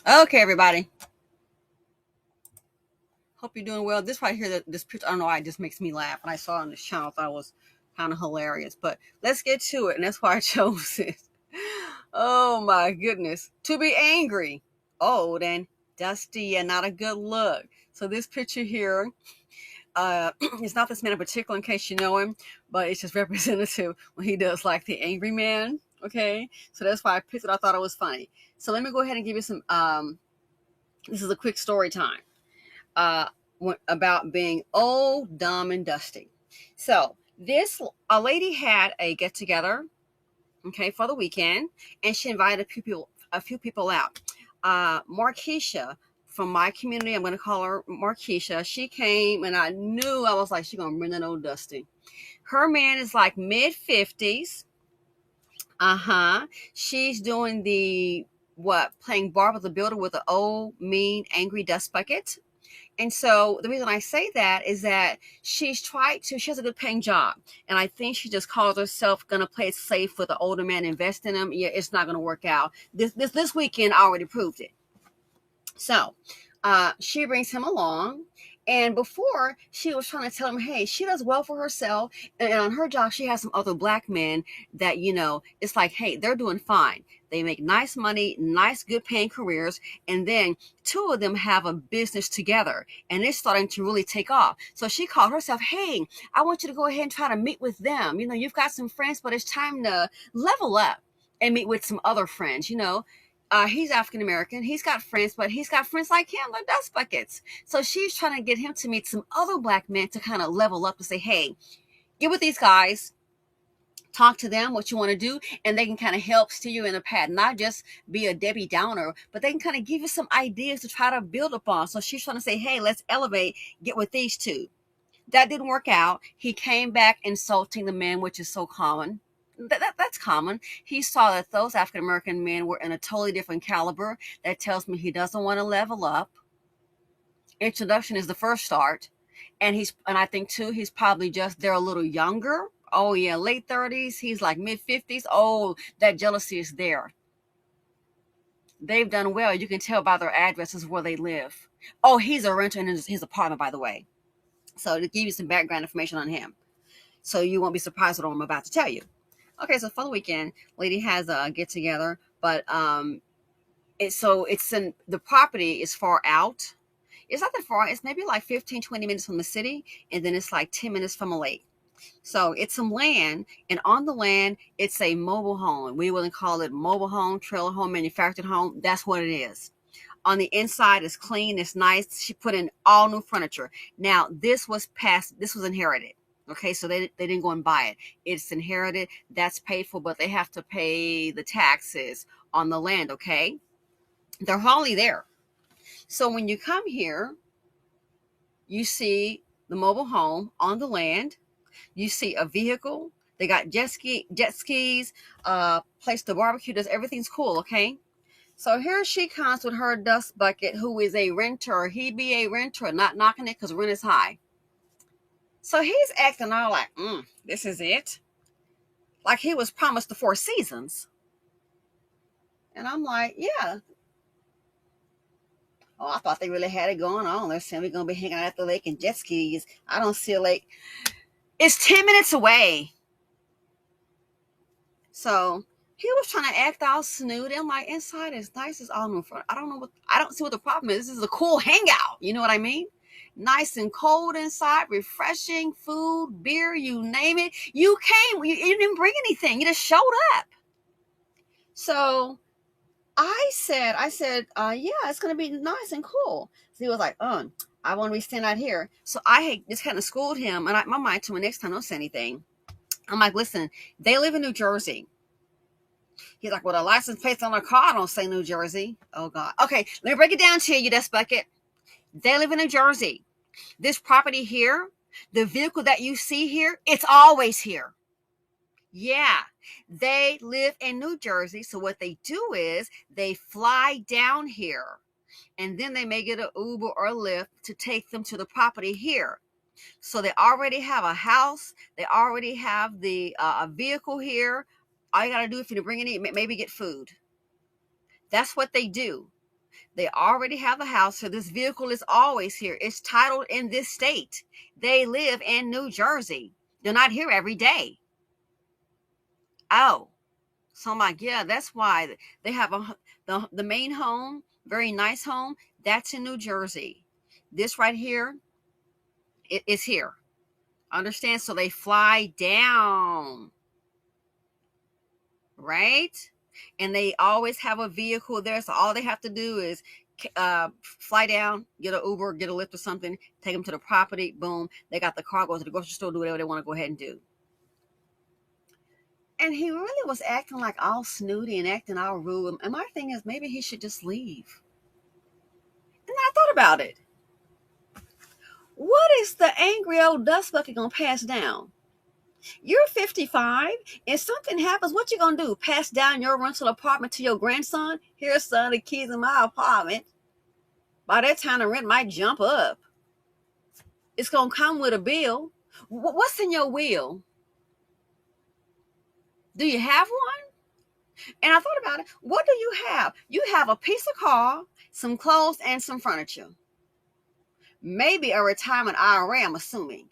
Okay, everybody. Hope you're doing well. This right here, this picture, I don't know why it just makes me laugh. And I saw it on this channel, I thought it was kind of hilarious. But let's get to it. And that's why I chose it. Oh my goodness. To be angry, old, and dusty, and not a good look. So this picture here, it's not this man in particular in case you know him, but it's just representative when he does like the angry man. Okay. So that's why I picked it. I thought it was funny. So let me go ahead and give you some, this is a quick story time. uh, about being old, dumb, and dusty. So this a lady had a get together, okay, for the weekend, and she invited a few people out. Markeisha from my community, I'm going to call her Markeisha. She came, and I knew I was like, she's going to bring that old dusty. Her man is like mid 50s. She's doing the what? Playing Barbara the Builder with an old, mean, angry dust bucket. And so the reason I say that is that she has a good paying job. And I think she just calls herself going to play it safe with the older man, invest in him. Yeah, it's not going to work out. This weekend already proved it. So she brings him along. And before, she was trying to tell him, hey, she does well for herself. And on her job, she has some other black men that, it's like, hey, they're doing fine. They make nice money, nice, good paying careers. And then two of them have a business together and it's starting to really take off. So she called herself, hey, I want you to go ahead and try to meet with them. You've got some friends, but it's time to level up and meet with some other friends. He's African American. He's got friends, but he's got friends like him, like dust buckets. So she's trying to get him to meet some other black men to kind of level up to say, hey, get with these guys, talk to them what you want to do, and they can kind of help steer you in a path, not just be a Debbie Downer, but they can kind of give you some ideas to try to build upon. So she's trying to say, hey, let's elevate, get with these two. That didn't work out. He came back insulting the men, which is so common. That's common. He saw that those African American men were in a totally different caliber. That tells me he doesn't want to level up. Introduction is the first start. And I think too, he's probably just they're a little younger. Oh yeah, late 30s. He's like mid 50s. Oh, that jealousy is there. They've done well. You can tell by their addresses where they live. Oh, he's a renter in his apartment, by the way. So to give you some background information on him, so you won't be surprised at what I'm about to tell you. Okay, so for the weekend, lady has a get together, but it's in the property is far out. It's not that far. It's maybe like 15, 20 minutes from the city, and then it's like 10 minutes from a lake. So it's some land, and on the land, it's a mobile home. We wouldn't call it mobile home, trailer home, manufactured home. That's what it is. On the inside, it's clean, it's nice. She put in all new furniture. Now, this was inherited. Okay, so they didn't go and buy it. It's inherited, that's paid for, but they have to pay the taxes on the land, okay? They're hardly there. So when you come here, you see the mobile home on the land. You see a vehicle. They got jet skis, place to barbecue. Does everything's cool, okay? So here she comes with her dust bucket, who is a renter. He be a renter, not knocking it because rent is high. So he's acting all like, this is it. Like he was promised the Four Seasons. And I'm like, yeah. Oh, I thought they really had it going on. They're saying we're going to be hanging out at the lake and jet skis. I don't see a lake. It's 10 minutes away. So he was trying to act all snooty. I'm like, inside is nice as all new front. I don't see what the problem is. This is a cool hangout. You know what I mean? Nice and cold inside, refreshing, food, beer, you name it. You came, you didn't bring anything. You just showed up. So I said, yeah, it's gonna be nice and cool. So he was like, I want to be staying out here. So I had just kind of schooled him, and my mind told me next time don't say anything. I'm like, listen, they live in New Jersey. He's like, well, the license plates on their car don't say New Jersey. Oh God. Okay, let me break it down to you, dust bucket. They live in New Jersey. This property here, the vehicle that you see here, it's always here. Yeah, they live in New Jersey. So what they do is they fly down here and then they may get an Uber or a Lyft to take them to the property here. So they already have a house. They already have the a vehicle here. All you got to do if you bring any, maybe get food. That's what they do. They already have a house, so this vehicle is always here. It's titled in this state. They live in New Jersey. They're not here every day. Oh, so I'm like, yeah, that's why they have the main home, very nice home. That's in New Jersey. This right here, it is here. Understand? So they fly down, right? And they always have a vehicle there. So all they have to do is fly down, get an Uber, get a Lyft or something, take them to the property. Boom. They got the car, go to the grocery store, do whatever they want to go ahead and do. And he really was acting like all snooty and acting all rude. And my thing is, maybe he should just leave. And I thought about it. What is the angry old dust bucket gonna pass down? You're 55 and something happens, what you gonna do? Pass down your rental apartment to your grandson? Here's son, the keys in my apartment. By that time the rent might jump up. It's gonna come with a bill. What's in your will? Do you have one? And I thought about it. What do you have? You have a piece of car, some clothes, and some furniture. Maybe a retirement IRA, I'm assuming.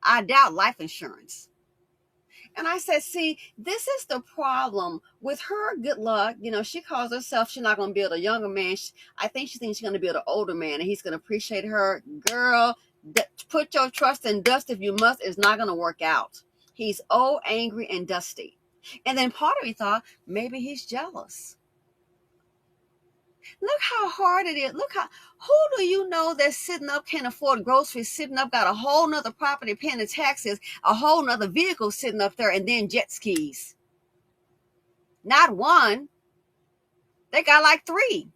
I doubt life insurance. And I said, see, this is the problem with her. Good luck. You know, she calls herself, she's not going to build a younger man. I think she thinks she's going to build an older man and he's going to appreciate her. Girl, put your trust in dust if you must. It's not going to work out. He's old, angry, and dusty. And then part of me thought, maybe he's jealous. Look how hard it is. Who do you know that's sitting up, can't afford groceries, sitting up, got a whole nother property paying the taxes, a whole nother vehicle sitting up there, and then jet skis? Not one. They got like three.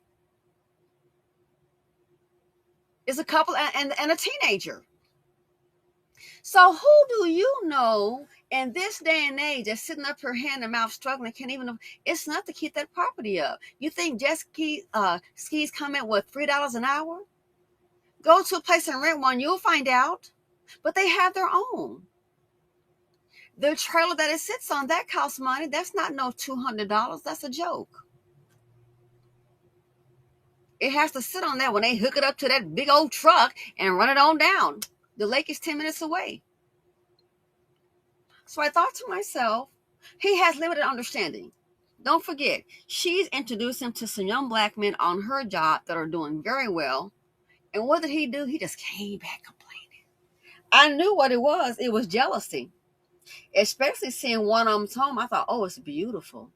It's a couple and a teenager. So who do you know in this day and age that's sitting up here hand and mouth struggling, can't even, it's enough to keep that property up? You think jet skis come in with $3 an hour? Go to a place and rent one, you'll find out. But they have their own. The trailer that it sits on, that costs money. That's not no $200. That's a joke. It has to sit on that when they hook it up to that big old truck and run it on down. The lake is 10 minutes away. So I thought to myself, he has limited understanding. Don't forget, she's introduced him to some young black men on her job that are doing very well. And what did he do? He just came back complaining. I knew what it was. It was jealousy. Especially seeing one of them's home. I thought, oh, it's beautiful.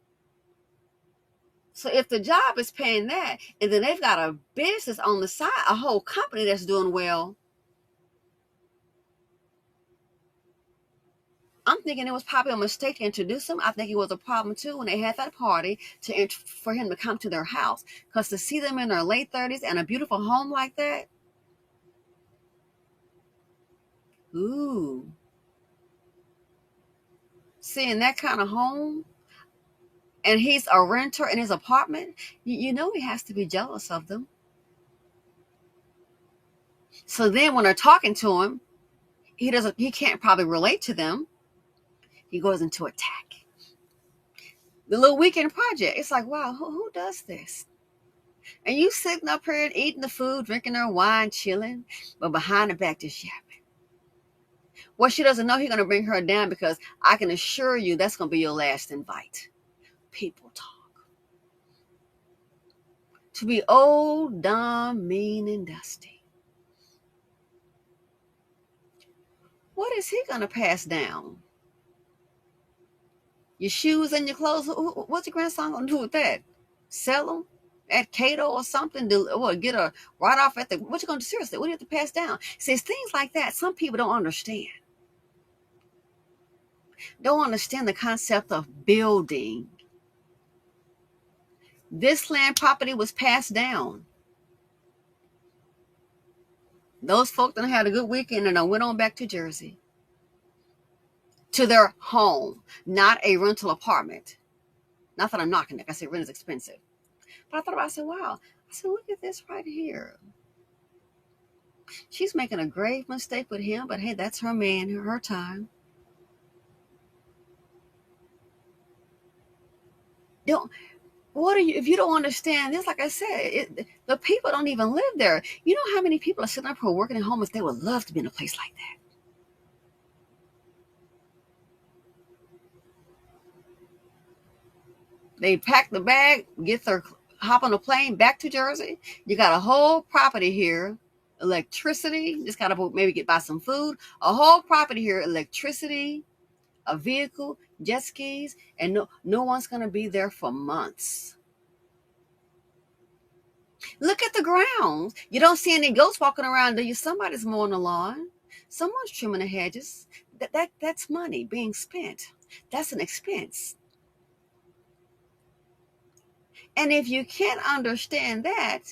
So if the job is paying that, and then they've got a business on the side, a whole company that's doing well, I'm thinking it was probably a mistake to introduce him. I think it was a problem too when they had that party for him to come to their house. Because to see them in their late 30s and a beautiful home like that, ooh. Seeing that kind of home, and he's a renter in his apartment, you know he has to be jealous of them. So then when they're talking to him, he can't probably relate to them. He goes into attack. The little weekend project, it's like, wow, who does this? And you sitting up here and eating the food, drinking their wine, chilling, but behind the back just yapping. Well, she doesn't know he's going to bring her down, because I can assure you that's going to be your last invite. People talk. To be old, dumb, mean, and dusty. What is he going to pass down? Your shoes and your clothes? What's your grandson going to do with that? Sell them at Cato or something? Or get a write-off at the... What you going to do? Seriously, what do you have to pass down? See, it's things like that some people don't understand. Don't understand the concept of building. This land property was passed down. Those folk that had a good weekend and I went on back to Jersey. To their home, not a rental apartment. Not that I'm knocking it. Like I said, rent is expensive. But I thought about it, I said, wow. I said, look at this right here. She's making a grave mistake with him, but hey, that's her man, her time. What are you, if you don't understand this, like I said, the people don't even live there. You know how many people are sitting up here working at home if they would love to be in a place like that? They pack the bag, hop on a plane back to Jersey. You got a whole property here, electricity. Just gotta maybe buy some food. A whole property here, electricity, a vehicle, jet skis, and no one's gonna be there for months. Look at the grounds. You don't see any goats walking around, do you? Somebody's mowing the lawn. Someone's trimming the hedges. That's money being spent. That's an expense. And if you can't understand that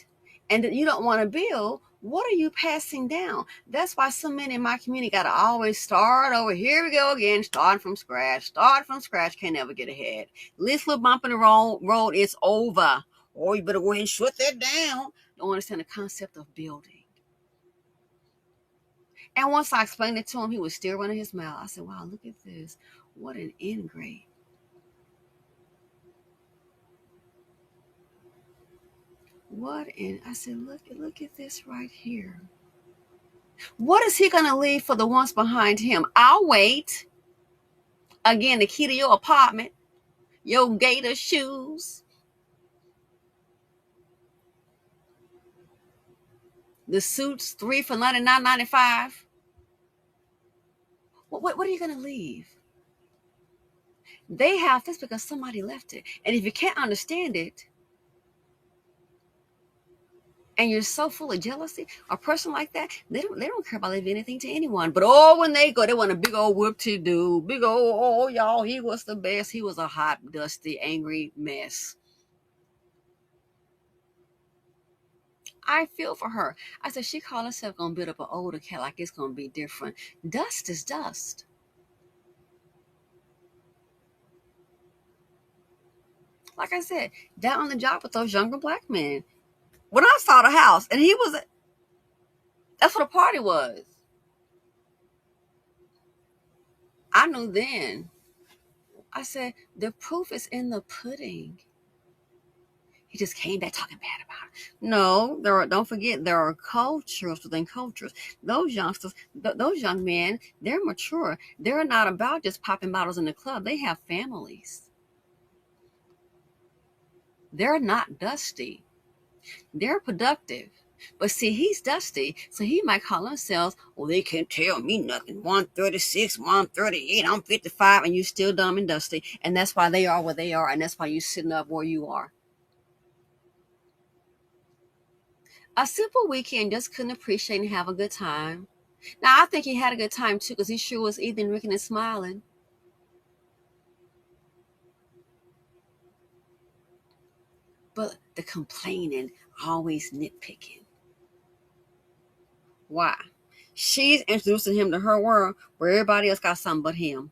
and that you don't want to build, what are you passing down? That's why so many in my community got to always start over. Here we go again, starting from scratch. Start from scratch, can't never get ahead. This little bump in the road, it's over. Or you better go ahead and shut that down. Don't understand the concept of building. And once I explained it to him, he was still running his mouth. I said, wow, look at this. What an ingrate. I said, look at this right here. What is he going to leave for the ones behind him? I'll wait. Again, the key to your apartment, your gator shoes, the suits, 3 for $99.95. What are you going to leave? They have this because somebody left it. And if you can't understand it, and you're so full of jealousy, a person like that, they don't care about leaving anything to anyone. But when they go, they want a big old whoop to do. Big old, y'all, he was the best. He was a hot, dusty, angry mess. I feel for her. I said, she called herself gonna build up an older cat like it's gonna be different. Dust is dust. Like I said, down on the job with those younger black men. When I saw the house, and that's what a party was. I knew then. I said, the proof is in the pudding. He just came back talking bad about it. No, don't forget, there are cultures within cultures. Those youngsters, those young men, they're mature. They're not about just popping bottles in the club. They have families. They're not dusty. They're productive. But see, he's dusty, so he might call himself, well, they can't tell me nothing. 136, 138, I'm 55, and you still dumb and dusty. And that's why they are where they are, and that's why you're sitting up where you are. A simple weekend, just couldn't appreciate and have a good time. Now, I think he had a good time too, because he sure was eating, drinking, and smiling. But the complaining, always nitpicking. Why? She's introducing him to her world where everybody else got something but him.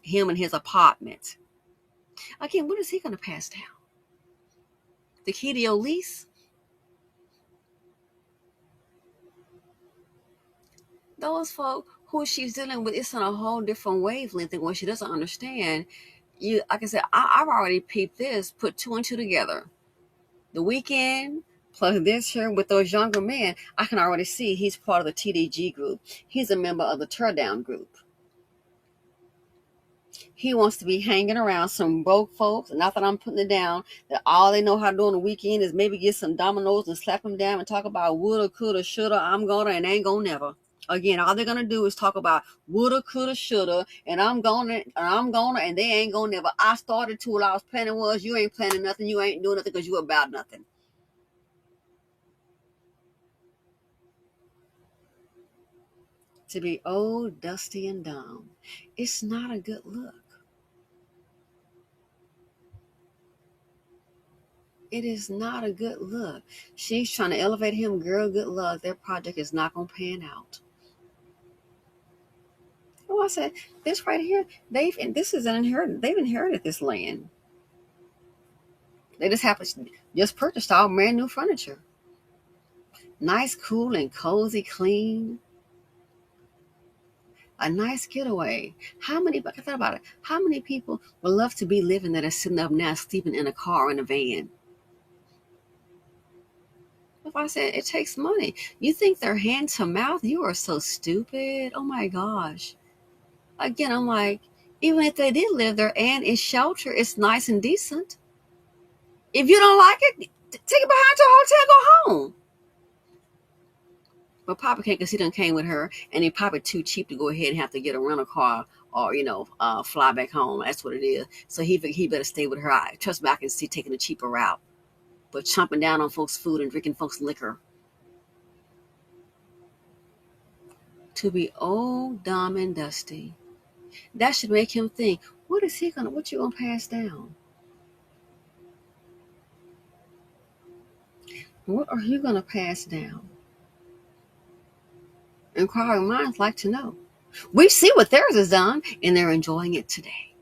Him and his apartment. Again, what is he going to pass down? The key to your lease? Those folk who she's dealing with, it's on a whole different wavelength than what she doesn't understand. Like I said, I've already peeped this, put 2 and 2 together. The weekend plus this here with those younger men, I can already see he's part of the TDG group. He's a member of the Teardown group. He wants to be hanging around some broke folks, and not that I'm putting it down, that all they know how to do on the weekend is maybe get some dominoes and slap them down and talk about woulda, coulda, shoulda, I'm gonna, and ain't gonna never. Again, all they're gonna do is talk about woulda, coulda, shoulda, and I'm gonna, and they ain't gonna never. I started to, what I was planning was, you ain't planning nothing, you ain't doing nothing because you about nothing. To be old, dusty, and dumb, it's not a good look. It is not a good look. She's trying to elevate him. Girl, good luck. Their project is not going to pan out. Oh, I said, this right here, this is an inheritance. They've inherited this land. They just purchased all brand new furniture. Nice, cool, and cozy, clean. A nice getaway. How many, I thought about it, how many people would love to be living that are sitting up now sleeping in a car or in a van? If I said it takes money, you think they're hand to mouth? You are so stupid. Oh my gosh. Again, I'm like, even if they did live there and it's shelter, it's nice and decent. If you don't like it, take it behind to a hotel, go home. But Papa can't because he done came with her, and he Papa too cheap to go ahead and have to get a rental car or fly back home. That's what it is. So he better stay with her. I trust me, I can see taking a cheaper route, but chomping down on folks' food and drinking folks' liquor. To be old, dumb, and dusty. That should make him think, what you gonna pass down? What are you gonna pass down? Inquiring minds like to know. We see what theirs is done, and they're enjoying it today.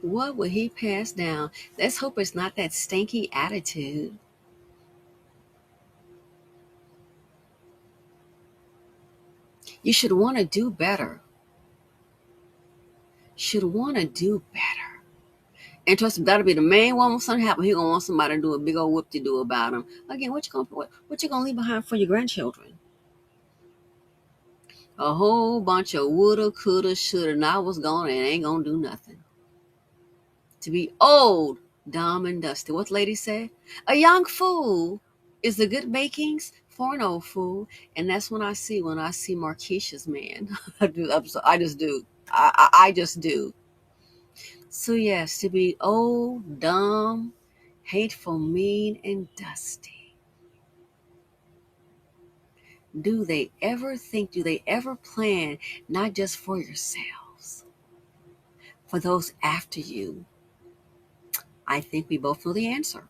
What will he pass down? Let's hope it's not that stinky attitude. You should want to do better. Should want to do better. And trust me, that'll be the main one when something happens. He gonna want somebody to do a big old whoop de do about him. Again, what you gonna leave behind for your grandchildren? A whole bunch of woulda, coulda, shoulda, and I was gone and ain't gonna do nothing. To be old, dumb, and dusty. What the lady said? A young fool is the good makings for an old fool. And that's when I see Marquisha's man. I just do. I just do. So yes, to be old, dumb, hateful, mean, and dusty. Do they ever plan, not just for yourselves, for those after you? I think we both know the answer.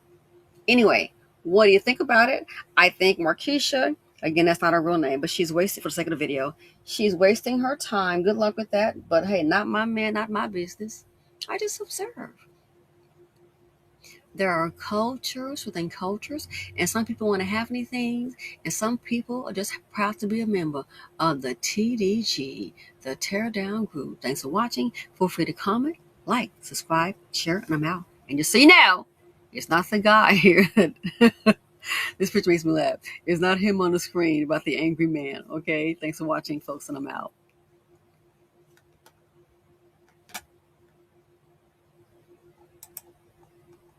Anyway, what do you think about it? I think Marquisha, again, that's not her real name, but she's wasted for the sake of the video. She's wasting her time. Good luck with that. But hey, not my man, not my business. I just observe. There are cultures within cultures, and some people want to have anything, and some people are just proud to be a member of the TDG, the Teardown Group. Thanks for watching. Feel free to comment, like, subscribe, share, and I'm out. And just so you know, it's not the guy here. This picture makes me laugh. It's not him on the screen about the angry man. Okay? Thanks for watching, folks, and I'm out.